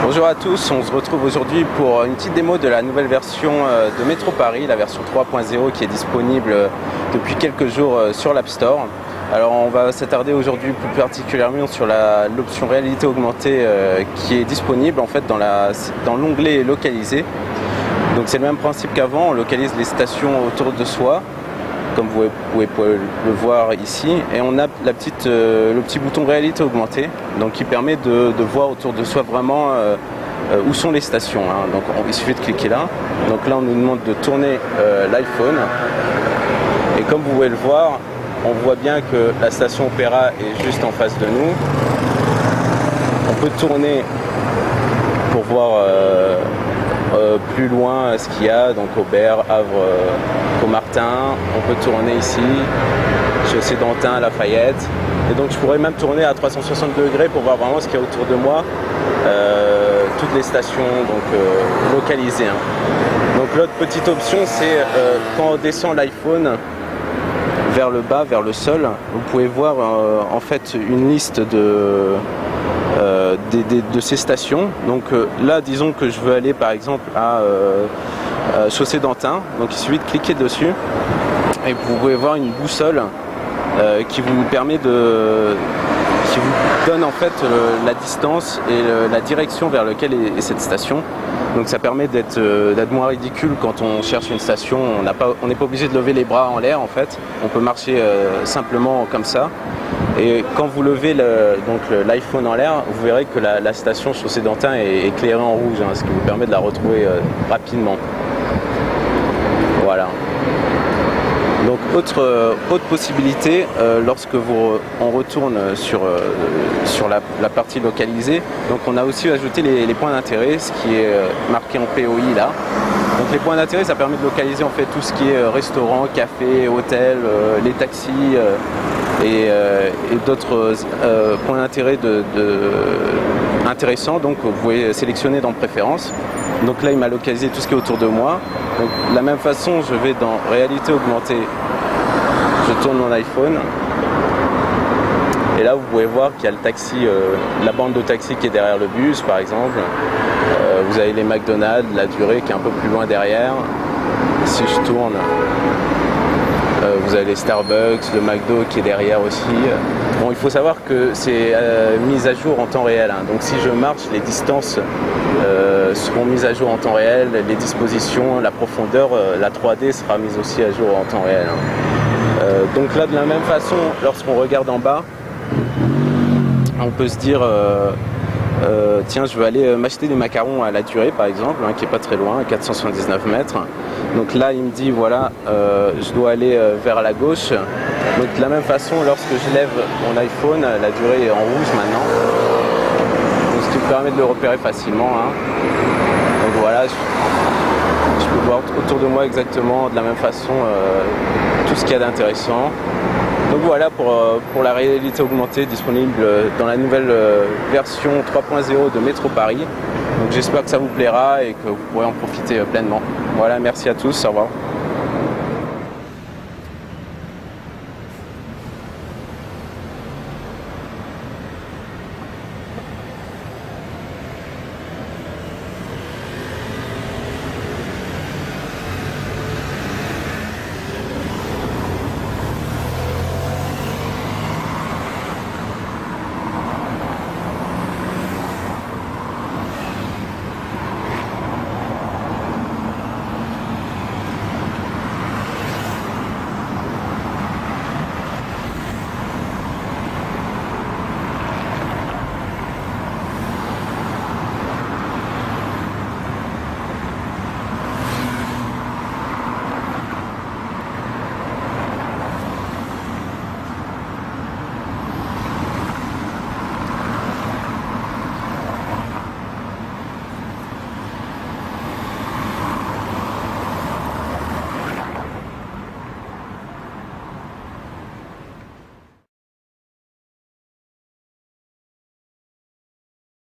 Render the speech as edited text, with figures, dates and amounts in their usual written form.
Bonjour à tous, on se retrouve aujourd'hui pour une petite démo de la nouvelle version de Métro Paris, la version 3.0 qui est disponible depuis quelques jours sur l'App Store. Alors on va s'attarder aujourd'hui plus particulièrement sur l'option réalité augmentée qui est disponible en fait dans l'onglet localisé. Donc c'est le même principe qu'avant, on localise les stations autour de soi, comme vous pouvez le voir ici, et on a le petit bouton réalité augmentée, donc qui permet de voir autour de soi vraiment où sont les stations. Donc il suffit de cliquer là. Donc là on nous demande de tourner l'iPhone, et comme vous pouvez le voir, on voit bien que la station Opéra est juste en face de nous. On peut tourner pour voir plus loin ce qu'il y a, donc Aubert, Havre, Caumartin. On peut tourner ici, Chaussée d'Antin, Lafayette. Et donc je pourrais même tourner à 360 degrés pour voir vraiment ce qu'il y a autour de moi, toutes les stations localisées. Donc l'autre petite option, c'est quand on descend l'iPhone vers le bas, vers le sol, vous pouvez voir en fait une liste de ces stations. Donc là, disons que je veux aller par exemple à Chaussée d'Antin, donc il suffit de cliquer dessus et vous pouvez voir une boussole qui vous permet qui vous donne en fait la distance et la direction vers laquelle est cette station. Donc ça permet d'être moins ridicule quand on cherche une station. On n'est pas obligé de lever les bras en l'air en fait. On peut marcher simplement comme ça. Et quand vous levez l'iPhone en l'air, vous verrez que la station Chaussée d'Antin est éclairée en rouge, ce qui vous permet de la retrouver rapidement. Voilà. Donc autre possibilité, lorsque on retourne sur la partie localisée, donc on a aussi ajouté les points d'intérêt, ce qui est marqué en POI là. Donc les points d'intérêt, ça permet de localiser en fait tout ce qui est restaurant, café, hôtel, les taxis et d'autres points d'intérêt intéressants. Donc vous pouvez sélectionner dans préférences. Donc là il m'a localisé tout ce qui est autour de moi. Donc de la même façon, je vais dans réalité augmentée, je tourne mon iPhone et là vous pouvez voir qu'il y a le taxi, la bande de taxi qui est derrière le bus par exemple. Vous avez les McDonald's, la durée qui est un peu plus loin derrière. Si je tourne, vous avez les Starbucks, le McDo qui est derrière aussi. Bon, il faut savoir que c'est mis à jour en temps réel. Donc si je marche, les distances seront mises à jour en temps réel, les dispositions, la profondeur, la 3D sera mise aussi à jour en temps réel. Donc là, de la même façon, lorsqu'on regarde en bas, on peut se dire tiens, je vais aller m'acheter des macarons à la durée par exemple, qui est pas très loin, à 479 mètres. Donc là il me dit voilà, je dois aller vers la gauche. Donc de la même façon, lorsque je lève mon iPhone, la durée est en rouge maintenant, donc ce qui me permet de le repérer facilement. Donc voilà, je peux voir autour de moi exactement de la même façon tout ce qu'il y a d'intéressant. Donc voilà pour la réalité augmentée disponible dans la nouvelle version 3.0 de Métro Paris. Donc j'espère que ça vous plaira et que vous pourrez en profiter pleinement. Voilà, merci à tous, au revoir.